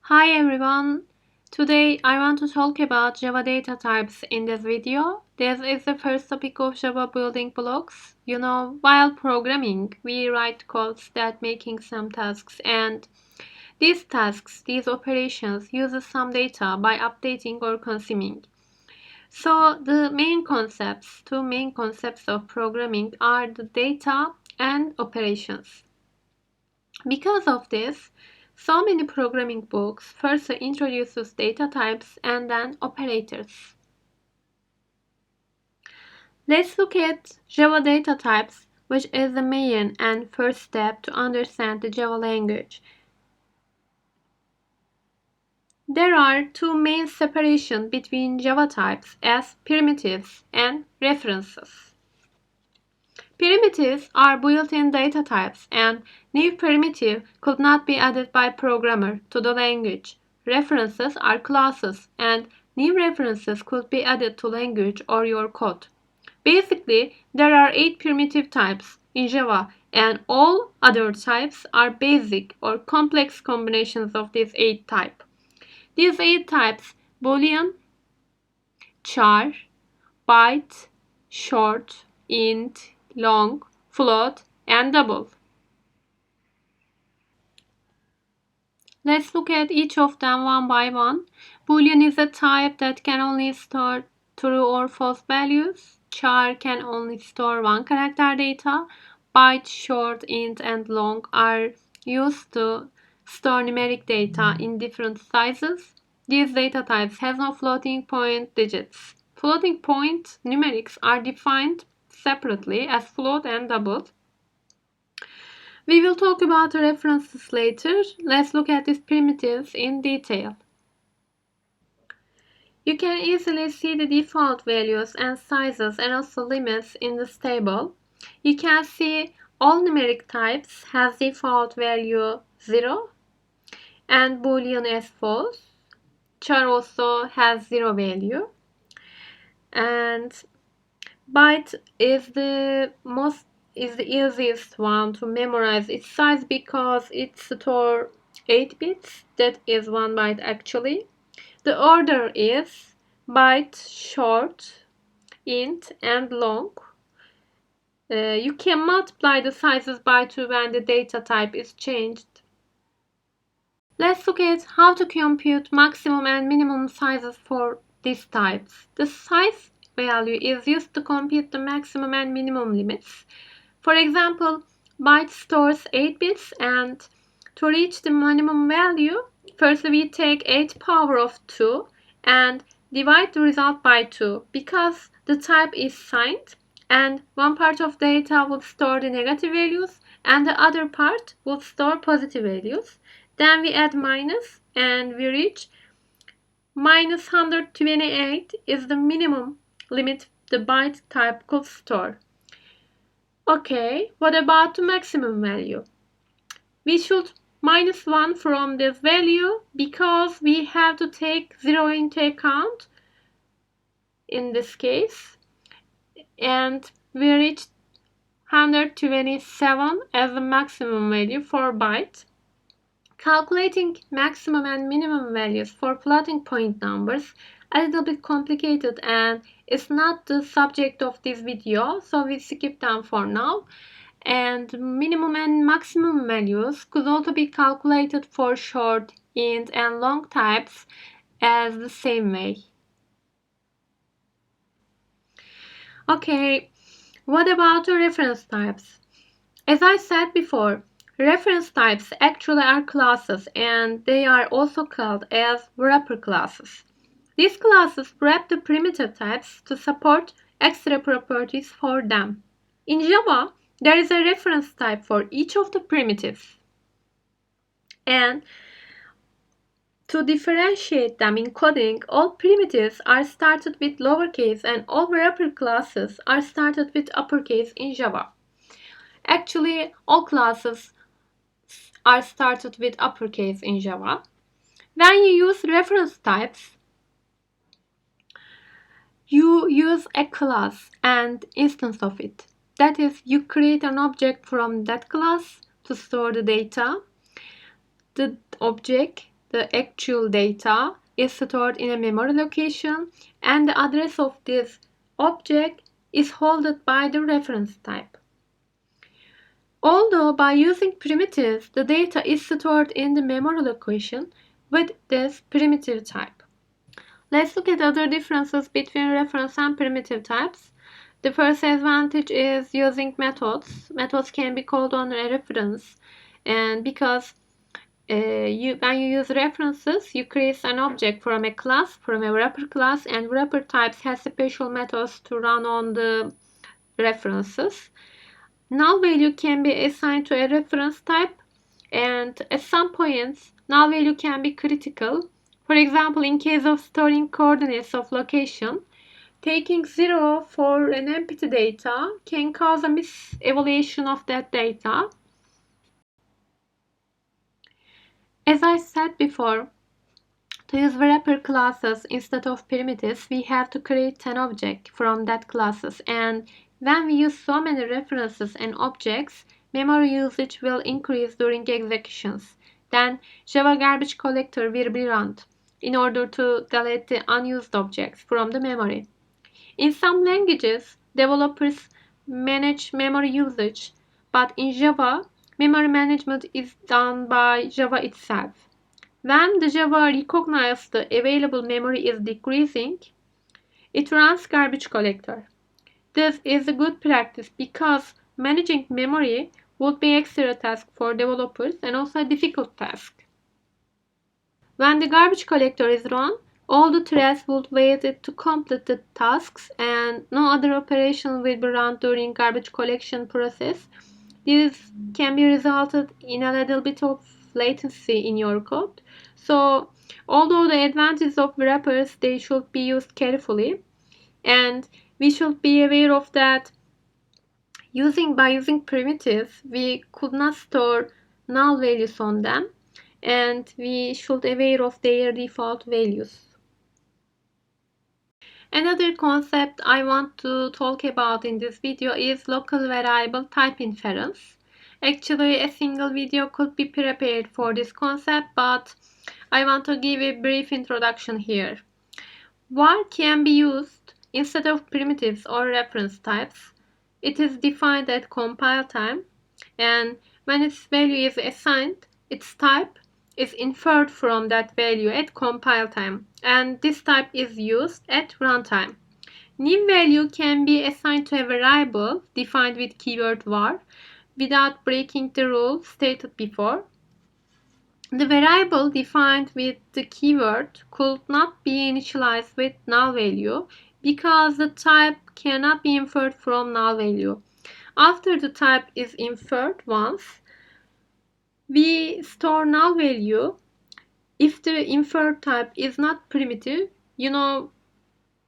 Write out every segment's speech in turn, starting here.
Hi everyone. Today I want to talk about Java data types in this video. This is the first topic of Java building blocks. While programming, we write codes that making some tasks, and these operations uses some data by updating or consuming. So two main concepts of programming are the data and operations. Because of this, so many programming books first introduces data types and then operators. Let's look at Java data types, which is the main and first step to understand the Java language. There are two main separations between Java types as primitives and references. Primitives are built-in data types, and new primitive could not be added by programmer to the language. References are classes, and new references could be added to language or your code. Basically, there are 8 primitive types in Java, and all other types are basic or complex combinations of these 8 types. These 8 types: Boolean, char, byte, short, int, long, float, and double. Let's look at each of them one by one. Boolean is a type that can only store true or false values. Char can only store one character data. Byte, short, int, and long are used to store numeric data in different sizes. These data types have no floating point digits. Floating point numerics are defined separately as float and double. We will talk about the references later. Let's look at these primitives in detail. You can easily see the default values and sizes and also limits in this table. You can see all numeric types have default value 0 and Boolean as false. Char also has 0 value. And byte is the easiest one to memorize its size because it stores 8 bits. That is 1 byte actually. The order is byte, short, int, and long. You can multiply the sizes by 2 when the data type is changed. Let's look at how to compute maximum and minimum sizes for these types. The size value is used to compute the maximum and minimum limits. For example, byte stores 8 bits, and to reach the minimum value, first we take 8 power of 2 and divide the result by 2 because the type is signed, and one part of data will store the negative values and the other part will store positive values. Then we add minus and we reach minus 128 is the minimum limit the byte type could store. Okay, what about the maximum value? We should minus 1 from this value because we have to take 0 into account in this case, and we reach 127 as the maximum value for byte. Calculating maximum and minimum values for floating point numbers a little bit complicated and it's not the subject of this video, so we skip them for now. And minimum and maximum values could also be calculated for short, int, and long types as the same way. Okay, what about the reference types? As I said before, reference types actually are classes, and they are also called as wrapper classes. These classes wrap the primitive types to support extra properties for them. In Java, there is a reference type for each of the primitives. And to differentiate them in coding, all primitives are started with lowercase and all wrapper classes are started with uppercase in Java. Actually, all classes are started with uppercase in Java. When you use reference types, you use a class and instance of it. That is, you create an object from that class to store the data. The object the actual data, is stored in a memory location, and the address of this object is held by the reference type. Although by using primitives, the data is stored in the memory location with this primitive type. Let's look at other differences between reference and primitive types. The first advantage is using methods. Methods can be called on a reference, and because when you use references, you create an object from a class, from a wrapper class, and wrapper types has special methods to run on the references. Null value can be assigned to a reference type, and at some points, null value can be critical. For example, in case of storing coordinates of location, taking 0 for an empty data can cause a misevaluation of that data. As I said before, to use wrapper classes instead of primitives, we have to create an object from that classes, and when we use so many references and objects, memory usage will increase during executions. Then Java garbage collector will be run in order to delete the unused objects from the memory. In some languages, developers manage memory usage, but in Java, memory management is done by Java itself. When the Java recognizes the available memory is decreasing, it runs garbage collector. This is a good practice because managing memory would be extra task for developers and also a difficult task. When the garbage collector is run, all the threads would wait to complete the tasks and no other operation will be run during garbage collection process. This can be resulted in a little bit of latency in your code. So, although the advantages of wrappers, they should be used carefully, and we should be aware of that by using primitives, we could not store null values on them, and we should be aware of their default values. Another concept I want to talk about in this video is local variable type inference. Actually, a single video could be prepared for this concept, but I want to give a brief introduction here. var can be used instead of primitives or reference types. It is defined at compile time, and when its value is assigned, its type is inferred from that value at compile time, and this type is used at runtime. New value can be assigned to a variable defined with keyword var without breaking the rule stated before. The variable defined with the keyword could not be initialized with null value because the type cannot be inferred from null value. After the type is inferred once, we store null value. If the inferred type is not primitive,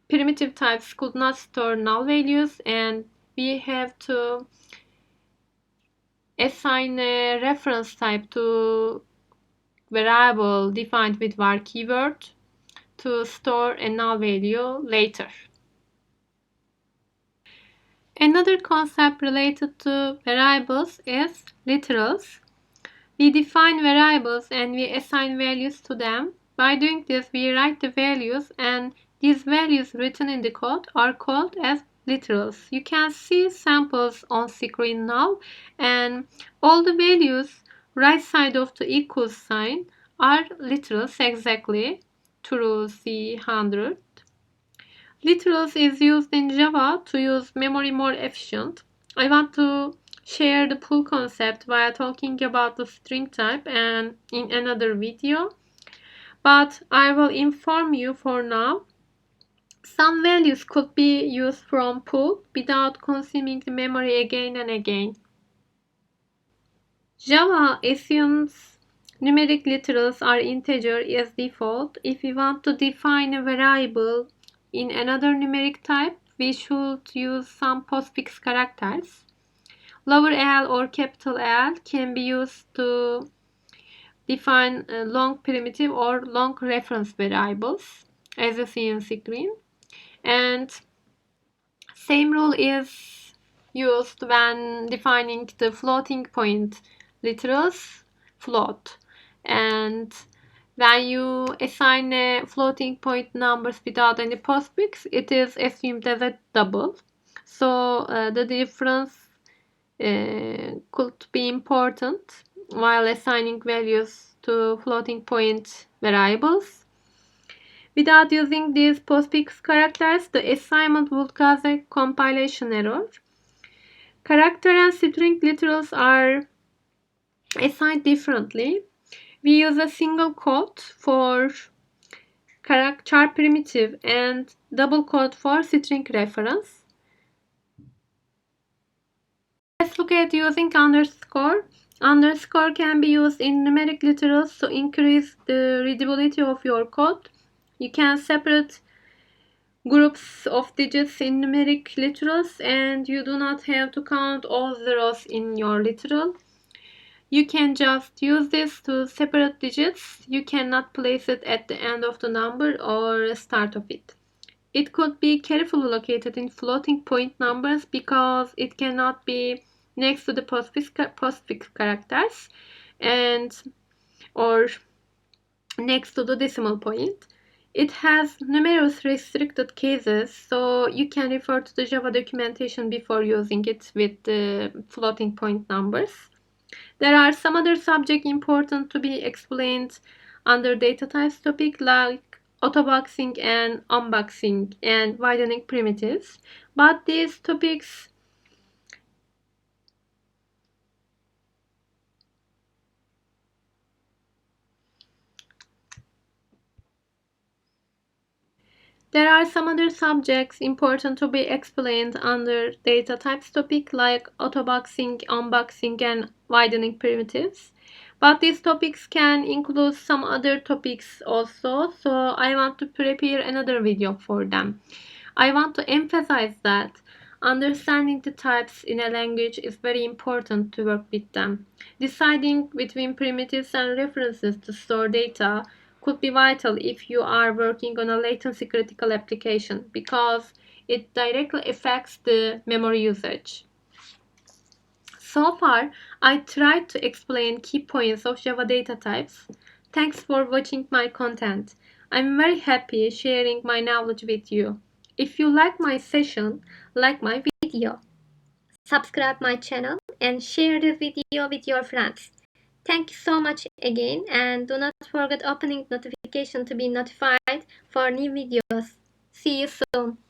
primitive types could not store null values, and we have to assign a reference type to variable defined with var keyword to store a null value later. Another concept related to variables is literals. We define variables and we assign values to them. By doing this, we write the values, and these values written in the code are called as literals. You can see samples on screen now, and all the values right side of the equals sign are literals exactly through C100. Literals is used in Java to use memory more efficient. I want to share the pool concept while talking about the string type and in another video, but I will inform you for now. Some values could be used from pool without consuming the memory again and again. Java assumes numeric literals are integer as default. If we want to define a variable in another numeric type, we should use some postfix characters. Lower L or capital L can be used to define long primitive or long reference variables, as you see in screen. And same rule is used when defining the floating point literals float. And when you assign a floating point numbers without any postfix, it is assumed as a double. So the difference could be important while assigning values to floating point variables. Without using these postfix characters, the assignment would cause a compilation error. Character and string literals are assigned differently. We use a single quote for char primitive and double quote for string reference. Let's look at using underscore. Underscore can be used in numeric literals to increase the readability of your code. You can separate groups of digits in numeric literals, and you do not have to count all zeros in your literal. You can just use this to separate digits. You cannot place it at the end of the number or start of it. It could be carefully located in floating point numbers because it cannot be next to the postfix characters and or next to the decimal point. It has numerous restricted cases, so you can refer to the Java documentation before using it with the floating point numbers. There are some other subjects important to be explained under data types topic, like autoboxing and unboxing and widening primitives. But these topics There are some other subjects important to be explained under data types topic, like autoboxing, unboxing, and widening primitives. But these topics can include some other topics also, so I want to prepare another video for them. I want to emphasize that understanding the types in a language is very important to work with them. Deciding between primitives and references to store data could be vital if you are working on a latency critical application because it directly affects the memory usage. So far, I tried to explain key points of Java data types. Thanks for watching my content. I'm very happy sharing my knowledge with you. If you like my session, like my video, subscribe my channel and share this video with your friends. Thank you so much again, and do not forget opening notification to be notified for new videos. See you soon.